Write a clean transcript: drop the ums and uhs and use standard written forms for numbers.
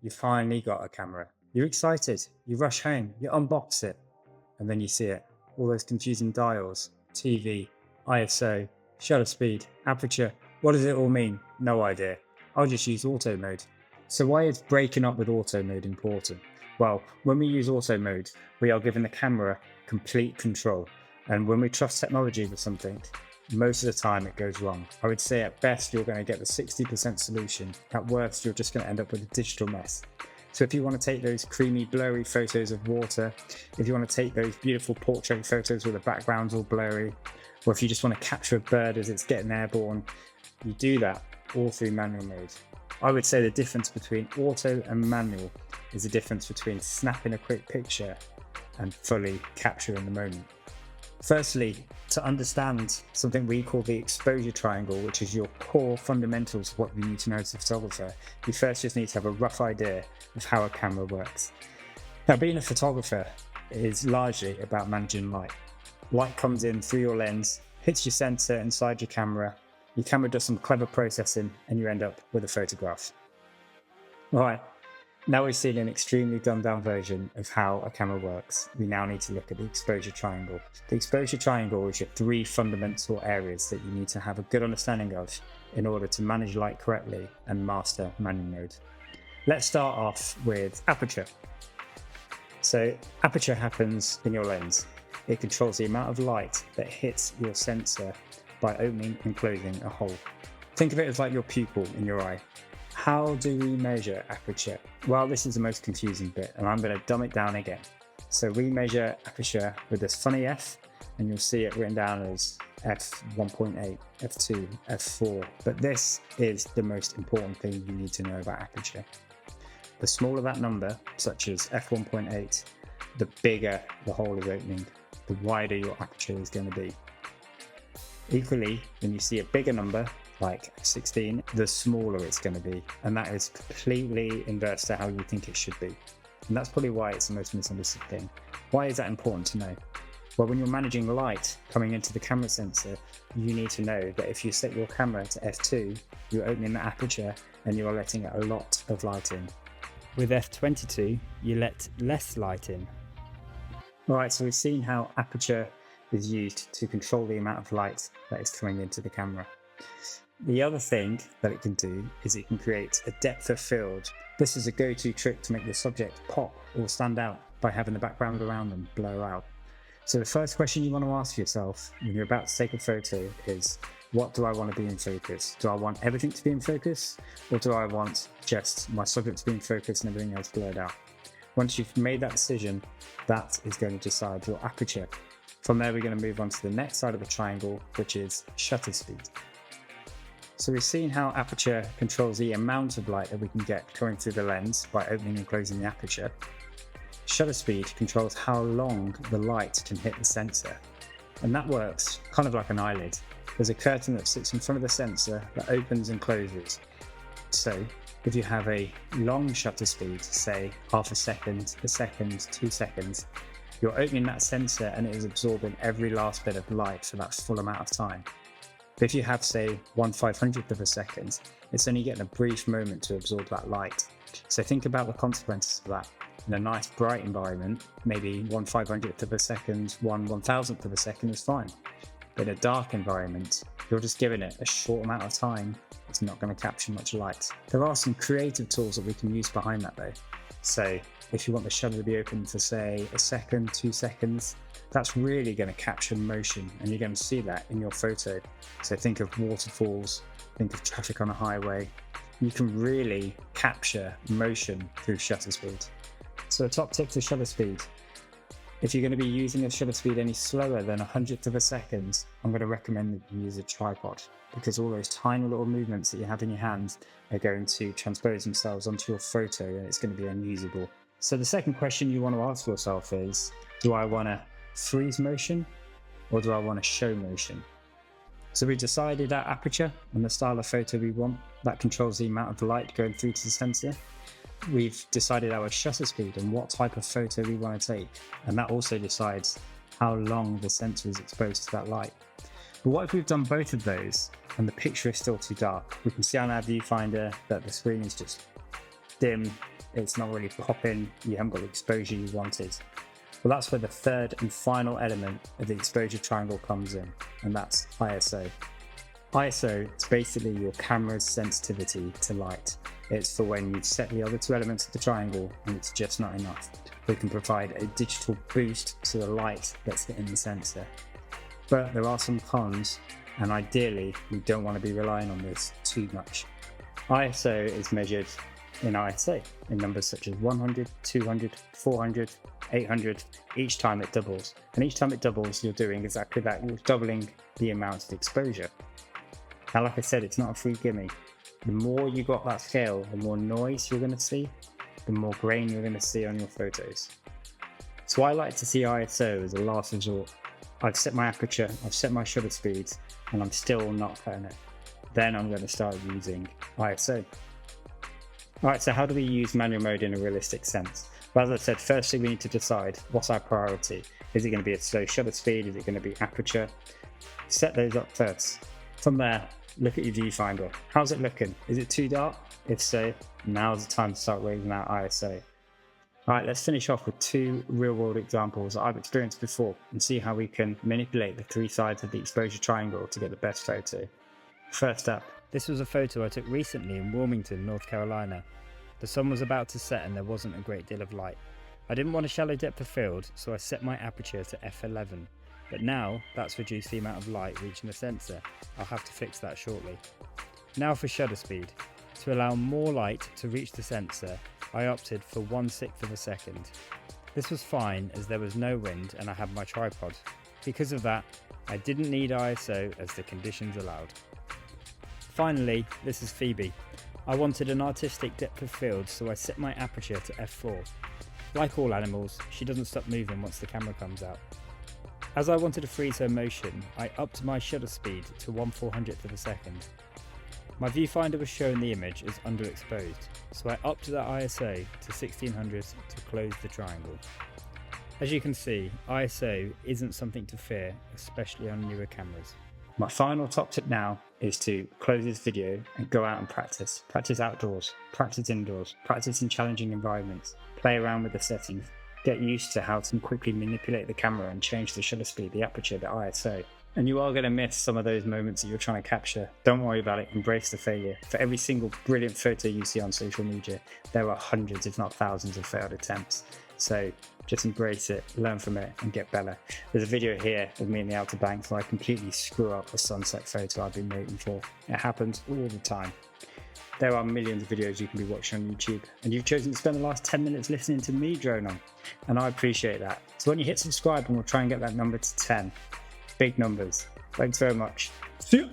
you finally got a camera. You're excited, you rush home, you unbox it, and then you see it. All those confusing dials, TV, ISO, shutter speed, aperture. What does it all mean? No idea. I'll just use auto mode. So why is breaking up with auto mode important? Well, when we use auto mode, we are giving the camera complete control. And when we trust technology with something, most of the time it goes wrong. I would say at best, you're going to get the 60% solution. At worst, you're just going to end up with a digital mess. So if you want to take those creamy, blurry photos of water, if you want to take those beautiful portrait photos where the background's all blurry, or if you just want to capture a bird as it's getting airborne, you do that all through manual mode. I would say the difference between auto and manual is the difference between snapping a quick picture and fully capturing the moment. Firstly, to understand something we call the exposure triangle, which is your core fundamentals of what you need to know as a photographer, you first just need to have a rough idea of how a camera works. Now, being a photographer is largely about managing light. Light comes in through your lens, hits your sensor inside your camera does some clever processing, and you end up with a photograph. All right, now we've seen an extremely dumbed down version of how a camera works. We now need to look at the exposure triangle. The exposure triangle is your three fundamental areas that you need to have a good understanding of in order to manage light correctly and master manual mode. Let's start off with aperture. So aperture happens in your lens. It controls the amount of light that hits your sensor by opening and closing a hole. Think of it as like your pupil in your eye. How do we measure aperture? Well, this is the most confusing bit, and I'm going to dumb it down again. So we measure aperture with this funny F, and you'll see it written down as f1.8, f2, f4. But this is the most important thing you need to know about aperture. The smaller that number, such as f1.8, the bigger the hole is opening, the wider your aperture is going to be. Equally, when you see a bigger number, like 16, the smaller it's going to be. And that is completely inverse to how you think it should be. And that's probably why it's the most misunderstood thing. Why is that important to know? Well, when you're managing light coming into the camera sensor, you need to know that if you set your camera to f2, you're opening the aperture and you're letting a lot of light in. With f22, you let less light in. All right, so we've seen how aperture is used to control the amount of light that is coming into the camera. The other thing that it can do is it can create a depth of field. This is a go-to trick to make the subject pop or stand out by having the background around them blur out. So the first question you want to ask yourself when you're about to take a photo is, what do I want to be in focus? Do I want everything to be in focus, or do I want just my subject to be in focus and everything else blurred out? Once you've made that decision, that is going to decide your aperture. From there, we're going to move on to the next side of the triangle, which is shutter speed. So we've seen how aperture controls the amount of light that we can get coming through the lens by opening and closing the aperture. Shutter speed controls how long the light can hit the sensor. And that works kind of like an eyelid. There's a curtain that sits in front of the sensor that opens and closes. So if you have a long shutter speed, say half a second, 2 seconds, you're opening that sensor and it is absorbing every last bit of light for that full amount of time. But if you have, say, 1/500th of a second, it's only getting a brief moment to absorb that light. So think about the consequences of that. In a nice bright environment, maybe 1/500th of a second, 1/1000th of a second is fine. But in a dark environment, you're just giving it a short amount of time. It's not going to capture much light. There are some creative tools that we can use behind that though. So if you want the shutter to be open for, say, a second, 2 seconds, that's really going to capture motion, and you're going to see that in your photo. So think of waterfalls, think of traffic on a highway. You can really capture motion through shutter speed. So a top tip for shutter speed: if you're going to be using a shutter speed any slower than 100th of a second, I'm going to recommend that you use a tripod, because all those tiny little movements that you have in your hand are going to transpose themselves onto your photo and it's going to be unusable. So the second question you want to ask yourself is, do I want to freeze motion or do I want to show motion? So we decided our aperture and the style of photo we want. That controls the amount of light going through to the sensor. We've decided our shutter speed and what type of photo we want to take. And that also decides how long the sensor is exposed to that light. But what if we've done both of those and the picture is still too dark? We can see on our viewfinder that the screen is just dim, it's not really popping, you haven't got the exposure you wanted. Well, that's where the third and final element of the exposure triangle comes in, and that's ISO. ISO is basically your camera's sensitivity to light. It's for when you've set the other two elements of the triangle and it's just not enough. We can provide a digital boost to the light that's hitting the sensor. But there are some cons, and ideally we don't want to be relying on this too much. ISO is measured in ISO in numbers such as 100, 200, 400, 800 each time it doubles. And each time it doubles, you're doing exactly that. You're doubling the amount of exposure. Now, like I said, it's not a free gimme. The more you got that scale, the more noise you're going to see, the more grain you're going to see on your photos. So I like to see ISO as a last resort. I've set my aperture, I've set my shutter speeds, and I'm still not cutting it. Then I'm going to start using ISO. Alright, so how do we use manual mode in a realistic sense? Well, as I said, firstly we need to decide what's our priority. Is it going to be a slow shutter speed? Is it going to be aperture? Set those up first. From there, look at your viewfinder. How's it looking? Is it too dark? If so, now's the time to start raising that ISO. Alright, let's finish off with two real-world examples that I've experienced before and see how we can manipulate the three sides of the exposure triangle to get the best photo. First up, this was a photo I took recently in Wilmington, North Carolina. The sun was about to set and there wasn't a great deal of light. I didn't want a shallow depth of field, so I set my aperture to f11. But now that's reduced the amount of light reaching the sensor. I'll have to fix that shortly. Now for shutter speed. To allow more light to reach the sensor, I opted for 1/6 of a second. This was fine as there was no wind and I had my tripod. Because of that, I didn't need ISO as the conditions allowed. Finally, this is Phoebe. I wanted an artistic depth of field, so I set my aperture to f4. Like all animals, she doesn't stop moving once the camera comes out. As I wanted to freeze her motion, I upped my shutter speed to 1/400th of a second. My viewfinder was showing the image as underexposed, so I upped that ISO to 1600 to close the triangle. As you can see, ISO isn't something to fear, especially on newer cameras. my final top tip now is to close this video and go out and practice. Practice outdoors, practice indoors, practice in challenging environments, play around with the settings, get used to how to quickly manipulate the camera and change the shutter speed, the aperture, the ISO. And you are going to miss some of those moments that you're trying to capture. Don't worry about it, embrace the failure. For every single brilliant photo you see on social media, there are hundreds if not thousands of failed attempts. So just embrace it, learn from it and get better. There's a video here of me in the Outer Banks where I completely screw up a sunset photo I've been waiting for. It happens all the time. There are millions of videos you can be watching on YouTube, and you've chosen to spend the last 10 minutes listening to me drone on, and I appreciate that. So when you hit subscribe, and we'll try and get that number to 10. Big numbers. Thanks very much. See ya.